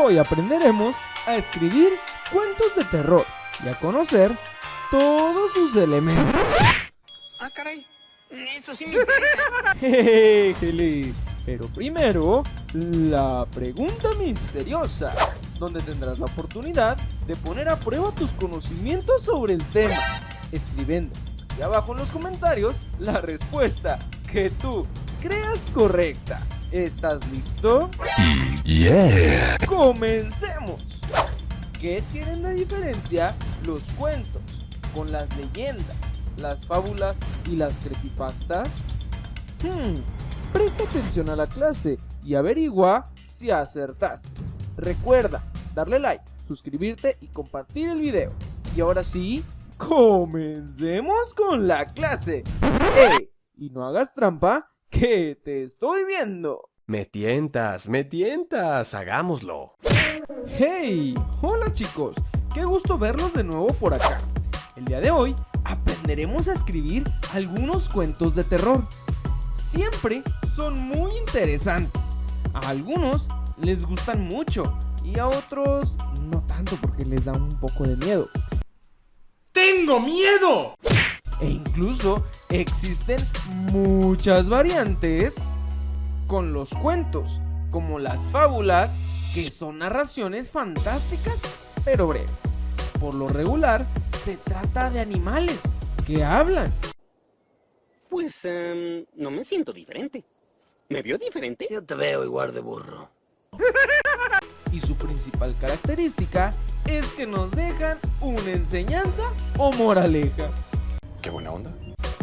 Hoy aprenderemos a escribir cuentos de terror y a conocer todos sus elementos. Ah, caray, eso sí me interesa. Jejeje. Pero primero, la pregunta misteriosa, donde tendrás la oportunidad de poner a prueba tus conocimientos sobre el tema, escribiendo aquí abajo en los comentarios la respuesta que tú creas correcta. ¿Estás listo? Yeah. ¡Comencemos! ¿Qué tienen de diferencia los cuentos con las leyendas, las fábulas y las creepypastas? Presta atención a la clase y averigua si acertaste. Recuerda darle like, suscribirte y compartir el video. Y ahora sí, comencemos con la clase. ¡Ey! Y no hagas trampa, que te estoy viendo. Me tientas, hagámoslo. ¡Hey! Hola chicos, qué gusto verlos de nuevo por acá. El día de hoy aprenderemos a escribir algunos cuentos de terror. Siempre son muy interesantes. A algunos les gustan mucho y a otros no tanto porque les da un poco de miedo. ¡Tengo miedo! E incluso existen muchas variantes con los cuentos, como las fábulas, que son narraciones fantásticas pero breves. Por lo regular, se trata de animales que hablan. Pues, no me siento diferente. ¿Me vio diferente? Yo te veo igual de burro. Y su principal característica es que nos dejan una enseñanza o moraleja. Qué buena onda.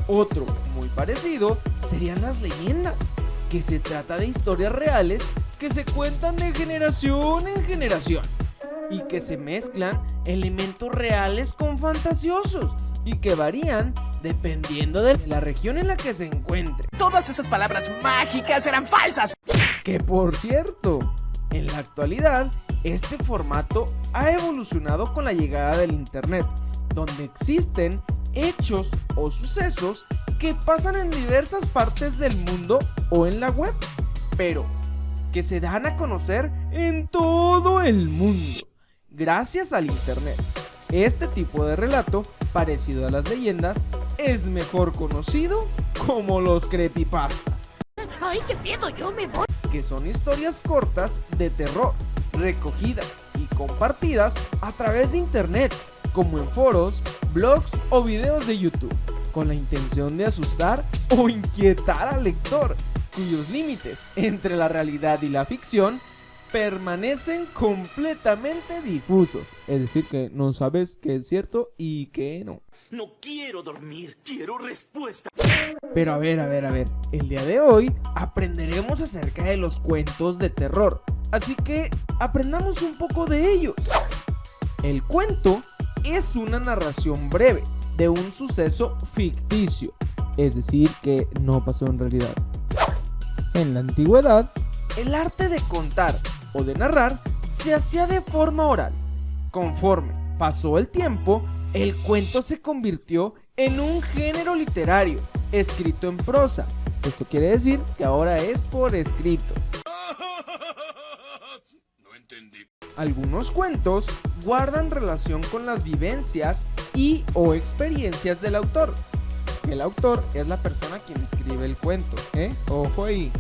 Otro muy parecido serían las leyendas, que se trata de historias reales que se cuentan de generación en generación y que se mezclan elementos reales con fantasiosos y que varían dependiendo de la región en la que se encuentre. Todas esas palabras mágicas eran falsas. Que por cierto, en la actualidad, este formato ha evolucionado con la llegada del internet, donde existen hechos o sucesos que pasan en diversas partes del mundo o en la web, pero que se dan a conocer en todo el mundo, gracias al internet. Este tipo de relato, parecido a las leyendas, es mejor conocido como los creepypastas. ¡Ay, qué miedo! ¡Yo me voy! Que son historias cortas de terror, recogidas y compartidas a través de internet, como en foros, blogs o videos de YouTube, con la intención de asustar o inquietar al lector, cuyos límites entre la realidad y la ficción permanecen completamente difusos, es decir, que no sabes qué es cierto y qué no. No quiero dormir, quiero respuesta. Pero a ver, el día de hoy aprenderemos acerca de los cuentos de terror, así que aprendamos un poco de ellos. El cuento es una narración breve de un suceso ficticio, es decir, que no pasó en realidad. En la antigüedad, el arte de contar o de narrar se hacía de forma oral. Conforme pasó el tiempo, el cuento se convirtió en un género literario, escrito en prosa. Esto quiere decir que ahora es por escrito. No entendí. Algunos cuentos guardan relación con las vivencias y o experiencias del autor. El autor es la persona quien escribe el cuento, Ojo ahí.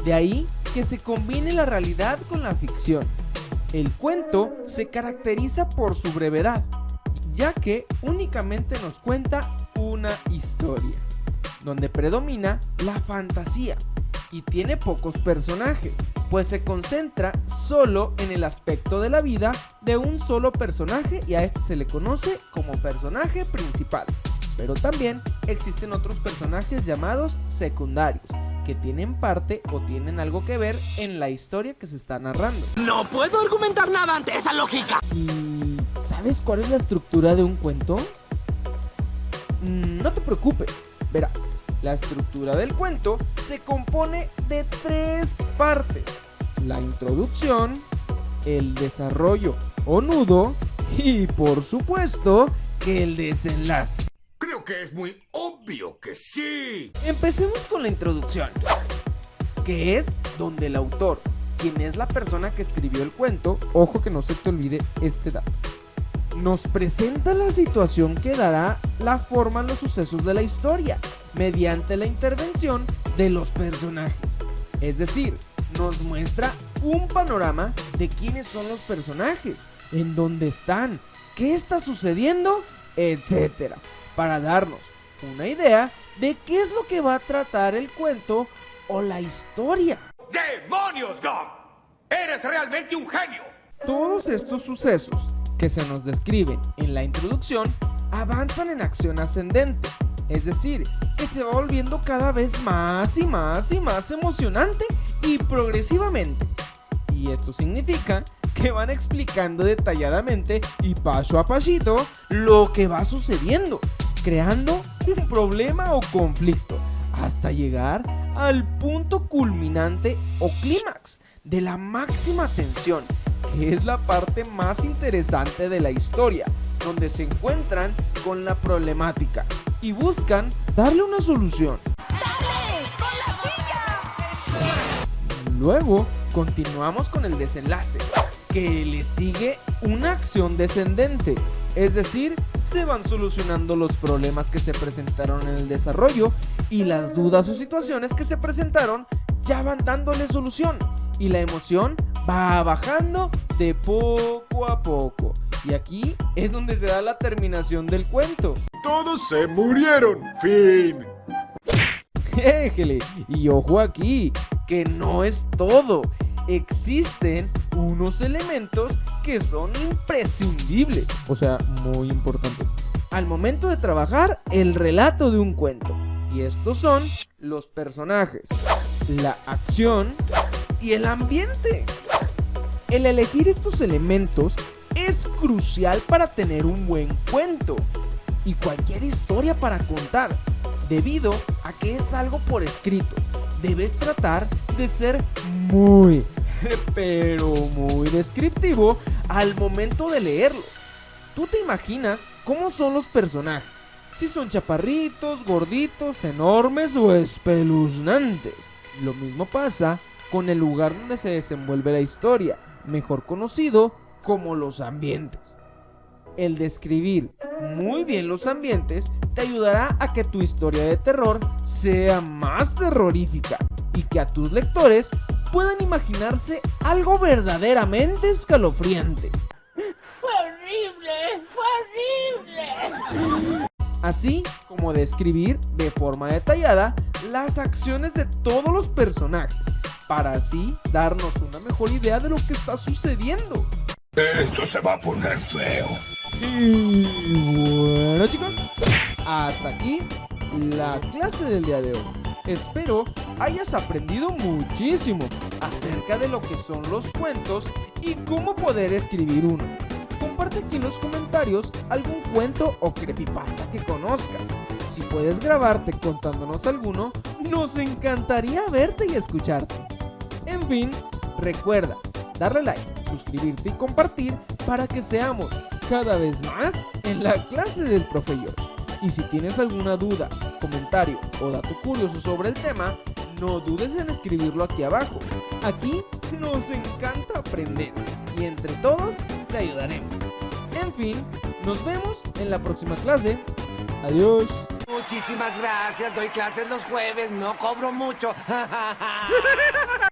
De ahí que se combine la realidad con la ficción. El cuento se caracteriza por su brevedad, ya que únicamente nos cuenta una historia, donde predomina la fantasía y tiene pocos personajes, pues se concentra solo en el aspecto de la vida de un solo personaje y a este se le conoce como personaje principal. Pero también existen otros personajes llamados secundarios, que tienen parte o tienen algo que ver en la historia que se está narrando. No puedo argumentar nada ante esa lógica. ¿Y sabes cuál es la estructura de un cuento? No te preocupes, verás. La estructura del cuento se compone de 3 partes: la introducción, el desarrollo o nudo y, por supuesto, que el desenlace. Creo que es muy obvio que sí. Empecemos con la introducción, que es donde el autor quien es la persona que escribió el cuento, ojo que no se te olvide este dato, nos presenta la situación que dará la forma a los sucesos de la historia, mediante la intervención de los personajes. Es decir, nos muestra un panorama de quiénes son los personajes, en dónde están, qué está sucediendo, etcétera, para darnos una idea de qué es lo que va a tratar el cuento o la historia. ¡Demonios, Gum! ¡Eres realmente un genio! Todos estos sucesos que se nos describen en la introducción avanzan en acción ascendente, es decir, que se va volviendo cada vez más y más y más emocionante y progresivamente. Y esto significa que van explicando detalladamente y paso a pasito lo que va sucediendo, creando un problema o conflicto, hasta llegar al punto culminante o clímax de la máxima tensión, que es la parte más interesante de la historia, donde se encuentran con la problemática y buscan darle una solución. ¡Dale! ¡Con la silla! Luego continuamos con el desenlace, que le sigue una acción descendente, es decir, se van solucionando los problemas que se presentaron en el desarrollo y las dudas o situaciones que se presentaron ya van dándole solución y la emoción va bajando de poco a poco. Y aquí es donde se da la terminación del cuento. Todos se murieron. Fin. Éjele, y ojo aquí, que no es todo. Existen unos elementos que son imprescindibles, o sea, muy importantes, al momento de trabajar el relato de un cuento. Y estos son los personajes, la acción y el ambiente. El elegir estos elementos es crucial para tener un buen cuento y cualquier historia para contar, debido a que es algo por escrito. Debes tratar de ser muy, pero muy descriptivo al momento de leerlo. ¿Tú te imaginas cómo son los personajes? Si son chaparritos, gorditos, enormes o espeluznantes. Lo mismo pasa con el lugar donde se desenvuelve la historia, mejor conocido como los ambientes. El describir muy bien los ambientes te ayudará a que tu historia de terror sea más terrorífica y que a tus lectores puedan imaginarse algo verdaderamente escalofriante. ¡Fue horrible! ¡Fue horrible! Así como describir de forma detallada las acciones de todos los personajes, para así darnos una mejor idea de lo que está sucediendo. Esto se va a poner feo. Y bueno, chicos, hasta aquí la clase del día de hoy. Espero hayas aprendido muchísimo acerca de lo que son los cuentos y cómo poder escribir uno. Comparte aquí en los comentarios algún cuento o creepypasta que conozcas. Si puedes grabarte contándonos alguno, nos encantaría verte y escucharte. En fin, recuerda darle like, suscribirte y compartir para que seamos cada vez más en la clase del Profe George. Y si tienes alguna duda, comentario o dato curioso sobre el tema, no dudes en escribirlo aquí abajo. Aquí nos encanta aprender y entre todos te ayudaremos. En fin, nos vemos en la próxima clase. Adiós. Muchísimas gracias, doy clases los jueves, no cobro mucho.